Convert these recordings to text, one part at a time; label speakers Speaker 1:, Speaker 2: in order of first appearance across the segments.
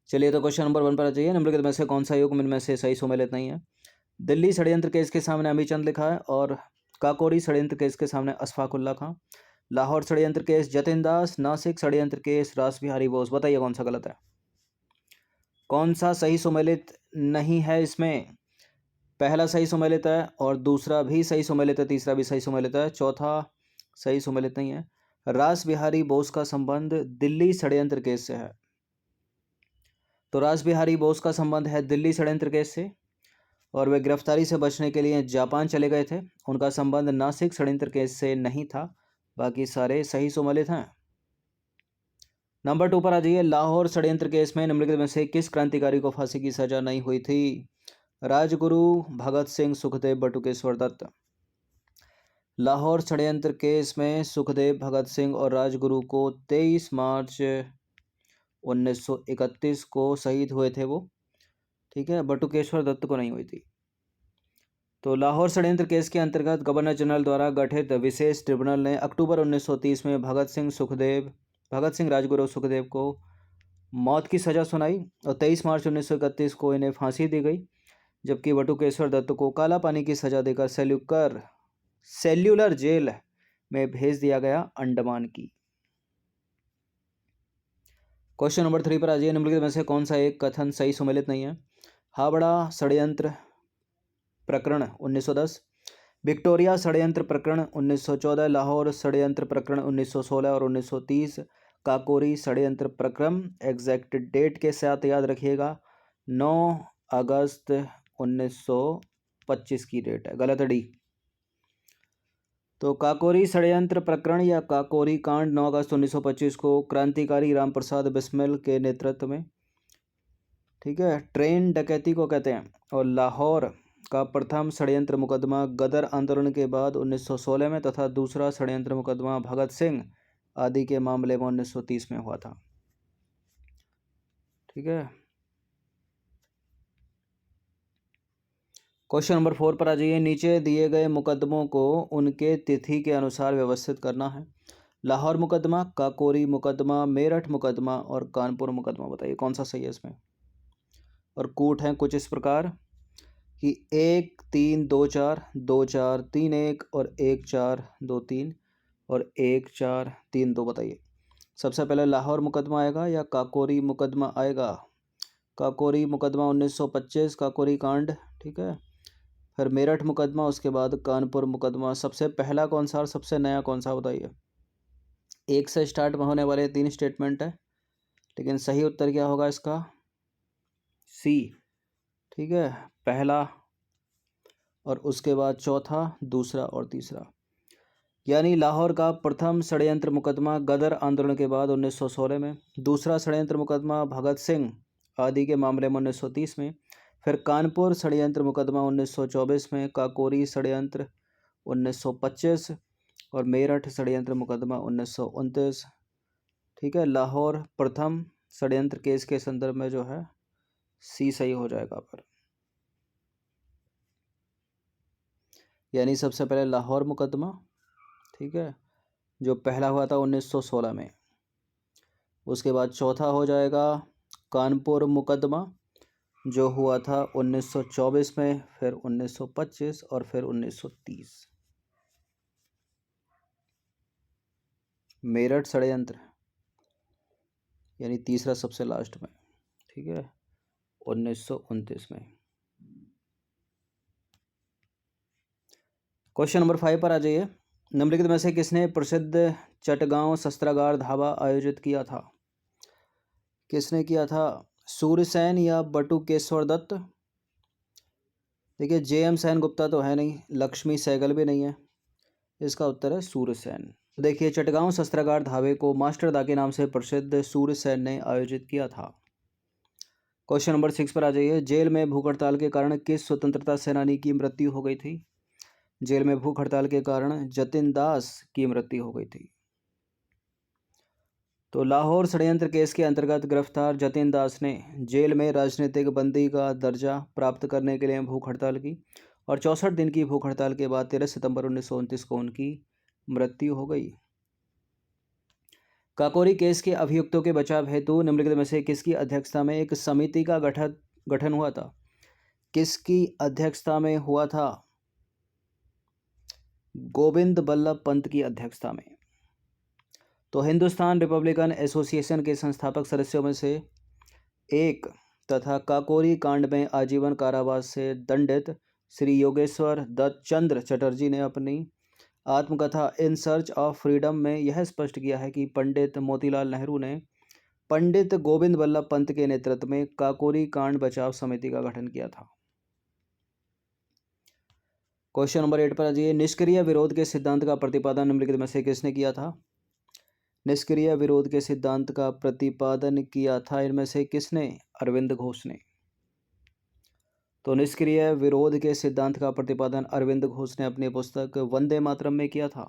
Speaker 1: चलिए तो question number 1 पर आ जाइए। निम्नलिखित में से कौन सा युग्म इनमें से सही सुमेलित नहीं है? दिल्ली षड्यंत्र केस के सामने अमीचंद लिखा है और काकोरी षड्यंत्र केस के सामने अशफाकुल्ला खां। लाहौर षड्यंत्र केस जतिन दास, नासिक षड्यंत्र केस रास बिहारी बोस। बताइए कौन सा गलत है, कौन सा सही सुमेलित नहीं है इसमें? पहला सही सुमेलित है और दूसरा भी सही सुमेलित है, तीसरा भी सही सुमेलित है, चौथा सही सुमेलित नहीं है। रास बिहारी बोस का संबंध दिल्ली षड्यंत्र केस से है, तो रास बिहारी बोस का संबंध है दिल्ली षड्यंत्र केस से और वे गिरफ्तारी से बचने के लिए जापान चले गए थे। उनका संबंध नासिक षड्यंत्र केस से नहीं था। बाकी सारे सही सुमेलित हैं। नंबर 2 पर आ जाइए। लाहौर षड्यंत्र केस में निम्नलिखित में से किस क्रांतिकारी को फांसी की सजा नहीं हुई थी? राजगुरु, भगत सिंह, सुखदेव, बटुकेश्वर दत्त। लाहौर षड्यंत्र केस में सुखदेव, भगत सिंह और राजगुरु को 23 मार्च 1931 को शहीद हुए थे वो, ठीक है। बटुकेश्वर दत्त को नहीं हुई थी। तो लाहौर षड्यंत्र केस के अंतर्गत गवर्नर जनरल द्वारा गठित विशेष ट्रिब्यूनल ने अक्टूबर 1930 में भगत सिंह, राजगुरु और सुखदेव को मौत की सज़ा सुनाई और 23 मार्च 1931 को इन्हें फांसी दी गई, जबकि बटुकेश्वर दत्त को काला पानी की सज़ा देकर सेल्यूलर जेल में भेज दिया गया, अंडमान की। क्वेश्चन नंबर 3 पर आ जाइए। निम्नलिखित में से कौन सा एक कथन सही सुमेलित नहीं है? हावड़ा षड्यंत्र प्रकरण 1910, विक्टोरिया षड्यंत्र प्रकरण 1914, लाहौर षड्यंत्र प्रकरण 1916 और 1930, काकोरी षड्यंत्र प्रकरण। एग्जैक्ट डेट के साथ याद रखिएगा, 9 अगस्त 1925 की डेट है। गलत है डी। तो काकोरी षड्यंत्र प्रकरण या काकोरी कांड 9 अगस्त 1925 को क्रांतिकारी रामप्रसाद बिस्मिल के नेतृत्व में, ठीक है, ट्रेन डकैती को कहते हैं। और लाहौर का प्रथम षड्यंत्र मुकदमा गदर आंदोलन के बाद 1916 में तथा दूसरा षड्यंत्र मुकदमा भगत सिंह आदि के मामले में 1930 में हुआ था, ठीक है। क्वेश्चन नंबर 4 पर आ जाइए। नीचे दिए गए मुकदमों को उनके तिथि के अनुसार व्यवस्थित करना है। लाहौर मुकदमा, काकोरी मुकदमा, मेरठ मुकदमा और कानपुर मुकदमा। बताइए कौन सा सही है इसमें? और कूट हैं कुछ इस प्रकार कि 1-3-2-4, 2-4-3-1 और 1-4-2-3 और 1-4-3-2। बताइए सबसे पहले लाहौर मुकदमा आएगा या काकोरी मुकदमा आएगा? काकोरी मुकदमा 1925 काकोरी कांड, ठीक है। फिर मेरठ मुकदमा, उसके बाद कानपुर मुकदमा। सबसे पहला कौन सा और सबसे नया कौन सा? बताइए। 1 से स्टार्ट होने वाले 3 स्टेटमेंट है, लेकिन सही उत्तर क्या होगा इसका? सी, ठीक है। पहला और उसके बाद चौथा, दूसरा और तीसरा। यानी लाहौर का प्रथम षड्यंत्र मुकदमा गदर आंदोलन के बाद 1916 में, दूसरा षड्यंत्र मुकदमा भगत सिंह आदि के मामले में 1930 में, फिर कानपुर षड्यंत्र मुकदमा 1924 में, काकोरी षड्यंत्र 1925 और मेरठ षड्यंत्र मुकदमा 1929, ठीक है। लाहौर प्रथम षड्यंत्र केस के संदर्भ में जो है सी सही हो जाएगा पर, यानी सबसे पहले लाहौर मुकदमा, ठीक है, जो पहला हुआ था 1916 में। उसके बाद चौथा हो जाएगा कानपुर मुकदमा जो हुआ था 1924 में, फिर 1925 और फिर 1930। मेरठ षड्यंत्र यानी तीसरा सबसे लास्ट में, ठीक है, 1929 में। क्वेश्चन नंबर 5 पर आ जाइए। निम्नलिखित में से किसने प्रसिद्ध चटगांव शस्त्रागार धावा आयोजित किया था? किसने किया था? सूर्यसेन या बटुकेश्वर दत्त? देखिए JM सेन गुप्ता तो है नहीं, लक्ष्मी सहगल भी नहीं है, इसका उत्तर है सूर्यसेन। देखिए चटगांव शस्त्रागार धावे को मास्टर दा के नाम से प्रसिद्ध सूर्यसेन ने आयोजित किया था। क्वेश्चन नंबर 6 पर आ जाइए। जेल में भूख हड़ताल के कारण किस स्वतंत्रता सेनानी की मृत्यु हो गई थी? जेल में भूख हड़ताल के कारण जतिन दास की मृत्यु हो गई थी। तो लाहौर षड्यंत्र केस के अंतर्गत गिरफ्तार जतिन दास ने जेल में राजनीतिक बंदी का दर्जा प्राप्त करने के लिए भूख हड़ताल की और 64 दिन की भूख हड़ताल के बाद 13 सितंबर 1929 को उनकी मृत्यु हो गई। काकोरी केस के अभियुक्तों के बचाव हेतु निम्नलिखित में से किसकी अध्यक्षता में एक समिति का गठन हुआ था? किसकी अध्यक्षता में हुआ था? गोविंद बल्लभ पंत की अध्यक्षता में। तो हिंदुस्तान रिपब्लिकन एसोसिएशन के संस्थापक सदस्यों में से एक तथा काकोरी कांड में आजीवन कारावास से दंडित श्री योगेश्वर दत्त चंद्र चटर्जी ने अपनी आत्मकथा इन सर्च ऑफ फ्रीडम में यह स्पष्ट किया है कि पंडित मोतीलाल नेहरू ने पंडित गोविंद बल्लभ पंत के नेतृत्व में काकोरी कांड बचाव समिति का गठन किया था। क्वेश्चन नंबर 8 पर आ जाइए। निष्क्रिय विरोध के सिद्धांत का प्रतिपादन निम्नलिखित में से किसने किया था? निष्क्रिय विरोध के सिद्धांत का प्रतिपादन किया था इनमें से किसने? अरविंद घोष ने। तो निष्क्रिय विरोध के सिद्धांत का प्रतिपादन अरविंद घोष ने अपनी पुस्तक वंदे मातरम में किया था।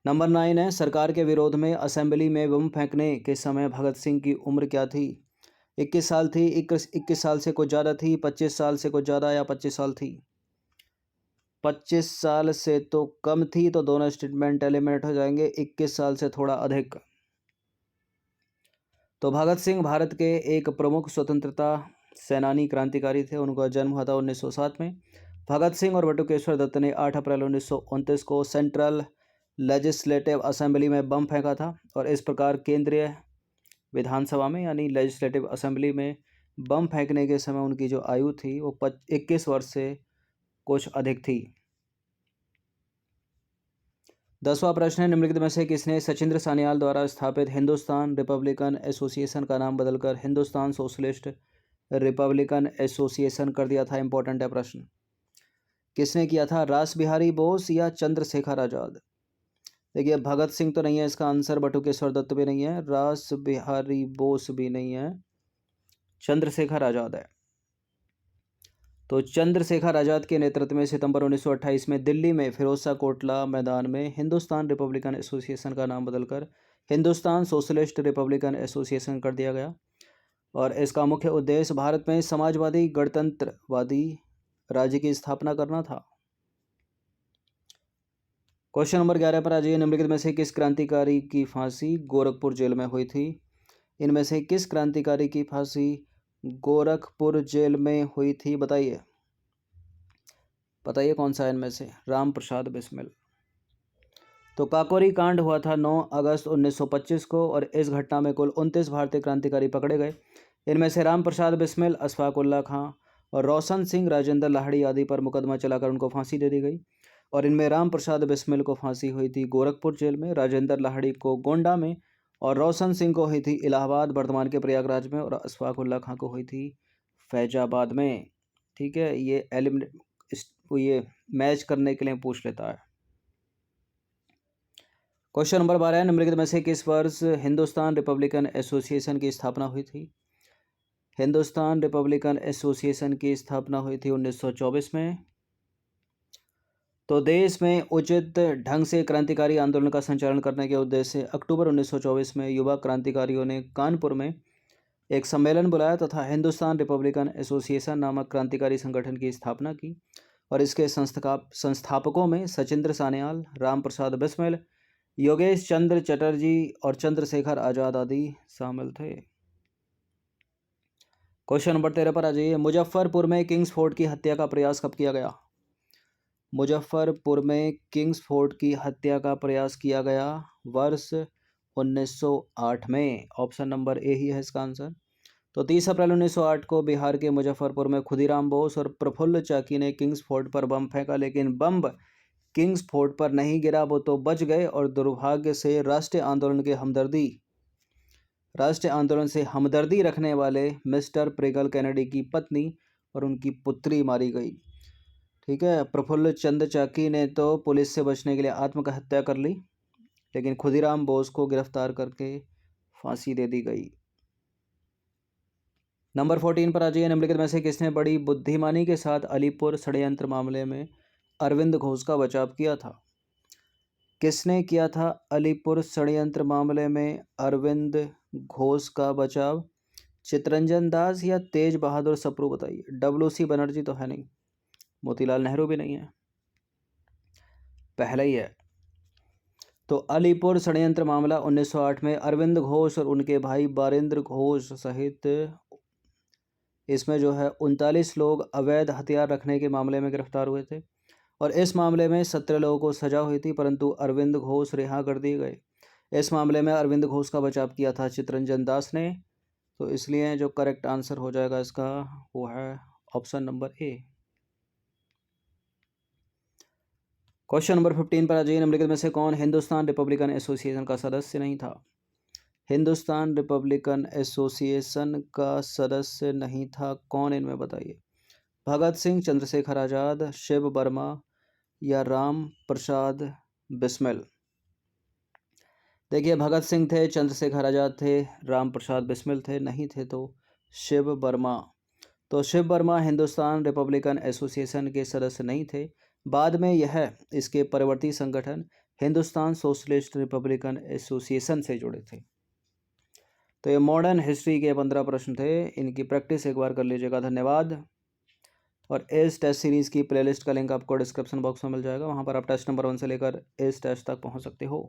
Speaker 1: नंबर 9 है, सरकार के विरोध में असेंबली में बम फेंकने के समय भगत सिंह की उम्र क्या थी? 21 साल थी, 21 साल से कुछ ज़्यादा थी, 25 साल से कुछ ज़्यादा या 25 साल थी? 25 साल से तो कम थी, तो दोनों स्टेटमेंट एलिमिनेट हो जाएंगे। 21 साल से थोड़ा अधिक। तो भगत सिंह भारत के एक प्रमुख स्वतंत्रता सेनानी क्रांतिकारी थे। उनका जन्म हुआ था 1907 में। भगत सिंह और बटुकेश्वर दत्त ने 8 अप्रैल 1929 को सेंट्रल लेजिस्लेटिव असेंबली में बम फेंका था और इस प्रकार केंद्रीय विधानसभा में यानी लेजिस्लेटिव असेंबली में बम फेंकने के समय उनकी जो आयु थी वो 21 वर्ष से कुछ अधिक थी। 10वां प्रश्न है, निम्नलिखित में से किसने सचिंद्र सान्याल द्वारा स्थापित हिंदुस्तान रिपब्लिकन एसोसिएशन का नाम बदलकर हिंदुस्तान सोशलिस्ट रिपब्लिकन एसोसिएशन कर दिया था? इंपॉर्टेंट है प्रश्न। किसने किया था? रास बिहारी बोस या चंद्रशेखर आजाद? देखिए, भगत सिंह तो नहीं है इसका आंसर, बटुकेश्वर दत्त भी नहीं है, रास बिहारी बोस भी नहीं है, चंद्रशेखर आजाद है। तो चंद्रशेखर आजाद के नेतृत्व में सितंबर 1928 में दिल्ली में फिरोजशाह कोटला मैदान में हिंदुस्तान रिपब्लिकन एसोसिएशन का नाम बदलकर हिंदुस्तान सोशलिस्ट रिपब्लिकन एसोसिएशन कर दिया गया और इसका मुख्य उद्देश्य भारत में समाजवादी गणतंत्रवादी राज्य की स्थापना करना था। क्वेश्चन नंबर 11 पर आ जाइए। निम्नलिखित में से किस क्रांतिकारी की फांसी गोरखपुर जेल में हुई थी? इनमें से किस क्रांतिकारी की फांसी गोरखपुर जेल में हुई थी? बताइए कौन सा है इनमें से? राम प्रसाद बिस्मिल। तो काकोरी कांड हुआ था 9 अगस्त 1925 को और इस घटना में कुल 29 भारतीय क्रांतिकारी पकड़े गए। इनमें से राम प्रसाद बिस्मिल, अशफाक उल्ला खां और रोशन सिंह, राजेंद्र लाहिड़ी आदि पर मुकदमा चलाकर उनको फांसी दे दी गई और इनमें राम प्रसाद बिस्मिल को फांसी हुई थी गोरखपुर जेल में, राजेंद्र लाहिड़ी को गोंडा में और रोशन सिंह को हुई थी इलाहाबाद वर्तमान के प्रयागराज में और अशफाक उल्ला खां को हुई थी फैजाबाद में। ठीक है, ये मैच करने के लिए पूछ लेता है। क्वेश्चन नंबर 12 है, निम्नलिखित में से किस वर्ष हिंदुस्तान रिपब्लिकन एसोसिएशन की स्थापना हुई थी? हिंदुस्तान रिपब्लिकन एसोसिएशन की स्थापना हुई थी 1924 में। तो देश में उचित ढंग से क्रांतिकारी आंदोलन का संचालन करने के उद्देश्य से अक्टूबर 1924 में युवा क्रांतिकारियों ने कानपुर में एक सम्मेलन बुलाया तथा हिंदुस्तान रिपब्लिकन एसोसिएशन नामक क्रांतिकारी संगठन की स्थापना की और इसके संस्थापकों में सचिंद्र सान्याल, राम प्रसाद बिस्मिल, योगेश चंद्र चटर्जी और चंद्रशेखर आजाद आदि शामिल थे। क्वेश्चन नंबर 13 पर आ जाइए। मुजफ्फरपुर में किंग्सफोर्ड की हत्या का प्रयास कब किया गया? मुजफ्फरपुर में किंग्सफोर्ड की हत्या का प्रयास किया गया वर्ष 1908 में। ऑप्शन नंबर ए ही है इसका आंसर। तो 30 अप्रैल 1908 को बिहार के मुजफ्फरपुर में खुदीराम बोस और प्रफुल्ल चाकी ने किंग्सफोर्ड पर बम फेंका, लेकिन बम किंग्सफोर्ड पर नहीं गिरा, वो तो बच गए और दुर्भाग्य से राष्ट्रीय आंदोलन से हमदर्दी रखने वाले मिस्टर प्रेगल कैनेडी की पत्नी और उनकी पुत्री मारी गई। ठीक है, प्रफुल्ल चंद्र चाकी ने तो पुलिस से बचने के लिए आत्महत्या कर ली, लेकिन खुदीराम बोस को गिरफ्तार करके फांसी दे दी गई। नंबर 14 पर आ जाइए। निम्नलिखित में से किसने बड़ी बुद्धिमानी के साथ अलीपुर षड्यंत्र मामले में अरविंद घोष का बचाव किया था? किसने किया था अलीपुर षड्यंत्र मामले में अरविंद घोष का बचाव? चितरंजन दास या तेज बहादुर सप्रू? बताइए। WC बनर्जी तो है नहीं, मोतीलाल नेहरू भी नहीं है, पहला ही है। तो अलीपुर षड्यंत्र मामला 1908 में अरविंद घोष और उनके भाई बारेंद्र घोष सहित इसमें जो है 39 लोग अवैध हथियार रखने के मामले में गिरफ्तार हुए थे और इस मामले में 17 लोगों को सजा हुई थी, परंतु अरविंद घोष रिहा कर दिए गए। इस मामले में अरविंद घोष का बचाव किया था चितरंजन दास ने। तो इसलिए जो करेक्ट आंसर हो जाएगा इसका वो है option number A. Question number 15 पर आ जाइए। निम्नलिखित में से कौन हिंदुस्तान रिपब्लिकन एसोसिएशन का सदस्य नहीं था? हिंदुस्तान रिपब्लिकन एसोसिएशन का सदस्य नहीं था कौन, इनमें बताइए। भगत सिंह, चंद्रशेखर आज़ाद, शिव वर्मा या राम प्रसाद बिस्मिल। देखिए, भगत सिंह थे, चंद्रशेखर आज़ाद थे, राम प्रसाद बिस्मिल थे, नहीं थे तो शिव वर्मा। तो शिव वर्मा हिंदुस्तान रिपब्लिकन एसोसिएशन के सदस्य नहीं थे। बाद में यह इसके परवर्ती संगठन हिंदुस्तान सोशलिस्ट रिपब्लिकन एसोसिएशन से जुड़े थे। तो ये मॉडर्न हिस्ट्री के 15 प्रश्न थे, इनकी प्रैक्टिस एक बार कर लीजिएगा। धन्यवाद। और इस टेस्ट सीरीज़ की प्लेलिस्ट का लिंक आपको डिस्क्रिप्शन बॉक्स में मिल जाएगा, वहाँ पर आप टेस्ट नंबर 1 से लेकर इस टेस्ट तक पहुँच सकते हो।